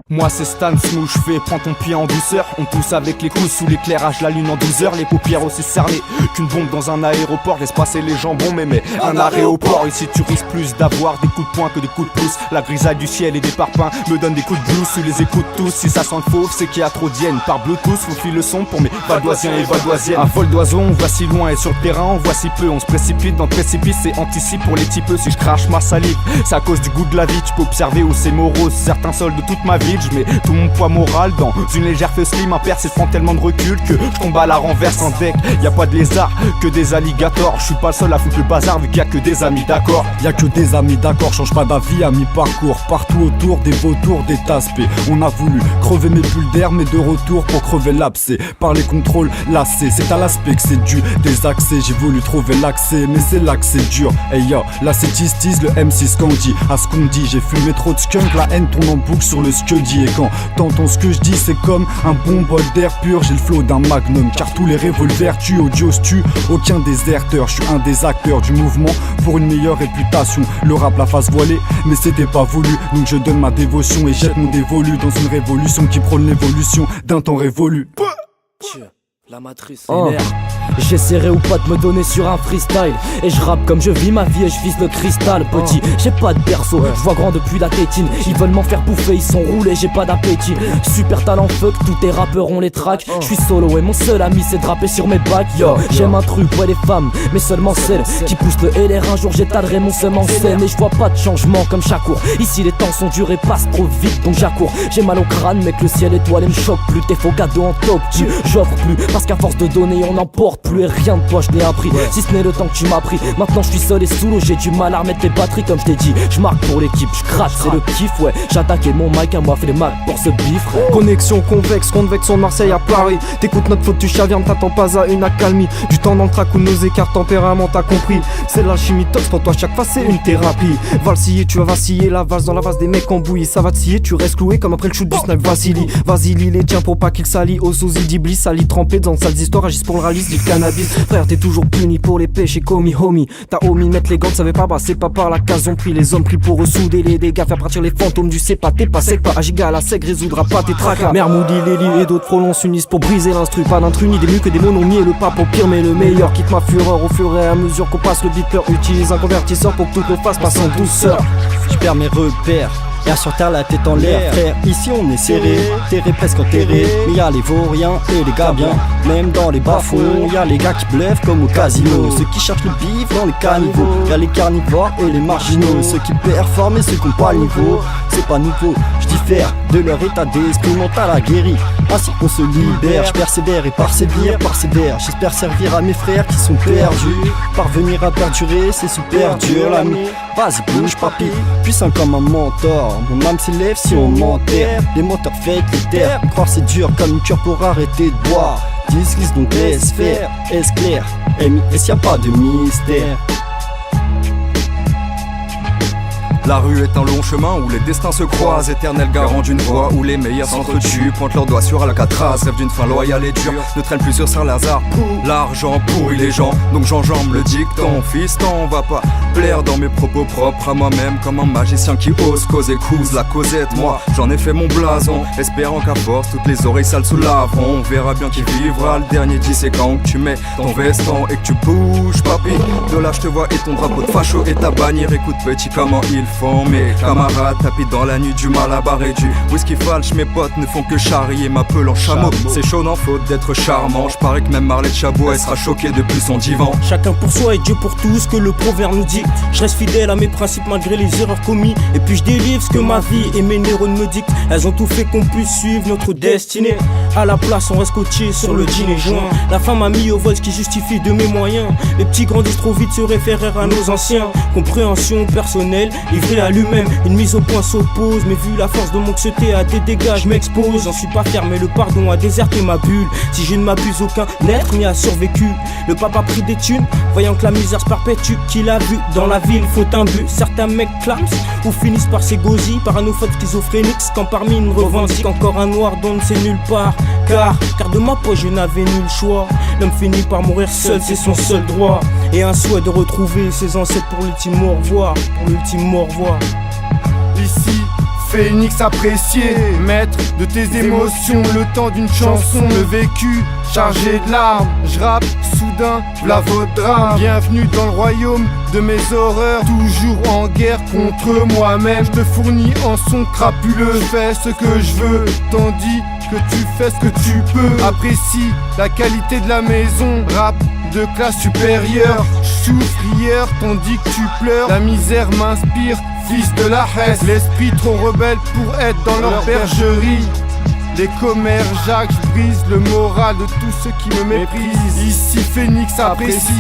Moi c'est Stan Smooth, je fais prends ton pied en douceur. On pousse avec les coups sous l'éclairage, la lune en 12 heures. Les paupières aussi cernées qu'une bombe dans un aéroport. Laisse passer les jambons mais un arrêt au port. Ici tu risques plus d'avoir des coups de poing que des coups de pouce. La grisaille du ciel et des parpaings me donnent des coups de blues. Tu les écoutes tous, si ça sent le fauve c'est qu'il y a trop d'hyènes. Par Bluetooth vous file le son pour mes valdoisiens et valdoisiennes. Un vol d'oiseau, on va si loin et sur le terrain on voit si peu. On se précipite dans le précipice et anticipe pour les typeux. Si je crache ma salive, c'est à cause du goût de la vie. Tu peux observer où c'est morose, certains sols de toute ma vie. Je mets tout mon poids moral dans une légère feu slim. Un perce, prend tellement de recul que je tombe à la renverse en deck. Y'a pas de lézard, que des alligators. Je suis pas le seul à foutre le bazar vu qu'il y a que des amis d'accord. Y'a que des amis d'accord, change pas d'avis à mi-parcours. Partout autour des vautours, des taspés. On a voulu crever mes bulles d'air, mais de retour pour crever l'abcès. Par les contrôles lassés, c'est à l'aspect que c'est dû. Des accès, j'ai voulu trouver l'accès, mais c'est là que c'est dur. Hey yo, là c'est tease le M6 Candy. À ce qu'on dit, j'ai fumé trop de skunk, la haine tourne en boucle sur le scuddy. Et quand t'entends ce que je dis, c'est comme un bon bol d'air pur. J'ai le flow d'un magnum, car tous les revolvers tuent, audios tuent, aucun déserteur. Je suis un des acteurs du mouvement pour une meilleure réputation. Le rap la face voilée, mais c'était pas voulu. Donc je donne ma dévotion et jette mon dévolu dans une révolution qui prône l'évolution d'un temps révolu. La matrice J'essaierai ou pas de me donner sur un freestyle. Et je rappe comme je vis ma vie et je vise le cristal. Petit, j'ai pas de berceau, je vois grand depuis la tétine. Ils veulent m'en faire bouffer, ils sont roulés, j'ai pas d'appétit. Super talent fuck, tous tes rappeurs ont les tracks. Je suis solo et mon seul ami c'est de rapper sur mes bacs. Yo, j'aime un truc, ouais les femmes, mais seulement celles qui poussent le LR. Un jour j'étalerai mon seum en scène. Et je vois pas de changement comme Shakur. Ici les temps sont durs et passent trop vite donc j'accours. J'ai mal au crâne mais que le ciel étoilé me choque plus. Tes faux cadeaux en top, j'offre plus. Parce qu'à force de donner on n'emporte plus. Et rien de toi je n'ai appris, si ce n'est le temps que tu m'as pris. Maintenant je suis seul et sous l'eau, j'ai du mal à remettre les batteries. Comme je t'ai dit, je marque pour l'équipe, je crache, c'est le kiff ouais. J'attaque et mon mic à moi fait les macs pour ce bif. Connexion convexe de Marseille à Paris. T'écoutes notre faute, tu chavirnes, t'attends pas à une accalmie. Du temps dans le trac où nos écarts tempérament t'as compris. C'est l'alchimie tox, pour toi chaque phase c'est une thérapie. Valsiller, tu vas vaciller, la valse dans la vase des mecs en bouillie. Ça va te scier, tu restes cloué comme après le shoot du snipe Vasily. Vas-y lis les tiens pour pas qu'ils s'allient. Aux sosie d'Iblis, sali trempé dans de sales histoires. Agissent pour le ralice du cannabis. Frère t'es toujours puni pour les péchés commis homie. T'as omis mettre les gants, savais pas bah c'est pas par la case. On pris les hommes pris pour ressouder les dégâts. Faire partir les fantômes du c'est pas t'es pas sec pas. Agiga la sec résoudra pas tes tracas. Mermoudi, Léli et d'autres frôlons s'unissent pour briser l'instru. Pas d'intrus ni des mieux que des mots non niés. Le pape au pire mais le meilleur. Quitte ma fureur au fur et à mesure qu'on passe le beatler. Utilise un convertisseur pour que toutes nos faces passent en douceur. Je perds mes repères. Y'a sur terre la tête en l'air, frère, ici on est serré, terré presque enterré. Mais y'a les vauriens et les gars bien, même dans les bas-fonds. Y'a les gars qui bluffent comme au casino, ceux qui cherchent le bif dans les caniveaux. Y'a les carnivores et les marginaux, ceux qui performent et ceux qui ont pas le niveau. C'est pas nouveau, je diffère de leur état d'esprit mental aguerri. Ainsi qu'on se libère, je persévère et persévère. J'espère servir à mes frères qui sont perdus. Parvenir à perdurer, c'est super dur l'ami. Vas-y bouge papy, puissant comme un mentor. Mon âme s'élève si on m'enterre. Les moteurs fake les terres. Croire c'est dur comme une cure pour arrêter de boire. Disglisse donc laisse faire, est-ce clair? M.I.S. y'a pas de mystère. La rue est un long chemin où les destins se croisent. Éternel garant d'une voie où les meilleurs s'entretuent. Pointent leurs doigts sur Alcatraz. Rêve d'une fin loyale et dure. Ne traîne plus sur Saint-Lazare. L'argent pourrit les gens, donc j'enjambe le dicton. Fiston, va pas plaire dans mes propos propres à moi-même. Comme un magicien qui ose causer couse la causette. Moi j'en ai fait mon blason, espérant qu'à force toutes les oreilles sales se laveront. On verra bien qui vivra. Le dernier dit c'est quand tu mets ton veston et que tu bouges papy. De là je te vois et ton drapeau de facho et ta bannière. Écoute petit comment il mes camarades tapis dans la nuit du mal à barrer du whisky falche. Mes potes ne font que charrier m'appelant chameau. C'est chaud n'en faute d'être charmant. Je parie que même Marley de Chabot elle sera choquée depuis son divan. Chacun pour soi et Dieu pour tous, que le proverbe nous dit. Je reste fidèle à mes principes malgré les erreurs commises. Et puis je délivre ce que ma vie et mes neurones me dictent. Elles ont tout fait qu'on puisse suivre notre destinée. À la place on reste coaché sur le dîner joint. La femme a mis au vol ce qui justifie de mes moyens. Les petits grandissent trop vite se référer à nos anciens. Compréhension personnelle, livrée à lui-même, une mise au point s'oppose. Mais vu la force de mon anxiété à des dégâts, je m'expose. J'en suis pas fier mais le pardon a déserté ma bulle. Si je ne m'abuse aucun être n'y a survécu. Le pape a pris des thunes, voyant que la misère se perpétue. Qu'il a vu dans la ville, faut un but. Certains mecs clament ou finissent par s'égosiller. Paranophobes schizophréniques, quand parmi une revendique encore un noir dont ne sait nulle part. Car de ma poche je n'avais nul choix. L'homme finit par mourir seul, c'est son seul droit. Et un souhait de retrouver ses ancêtres pour l'ultime au revoir. Ici, Phénix apprécié, maître de tes émotions, le temps d'une chanson, le vécu chargé de larmes. Je rappe soudain, v'là votre drame. Bienvenue dans le royaume de mes horreurs, toujours en guerre contre moi-même. Je te fournis en son crapuleux, je fais ce que je veux, tandis que tu fais ce que tu peux. Apprécie la qualité de la maison, rap de classe supérieure. Souffre hier tandis que tu pleures, la misère m'inspire, fils de la Hesse. L'esprit trop rebelle pour être dans leur bergerie. Les commères Jacques, je brise le moral de tous ceux qui me méprisent. Ici Phénix apprécie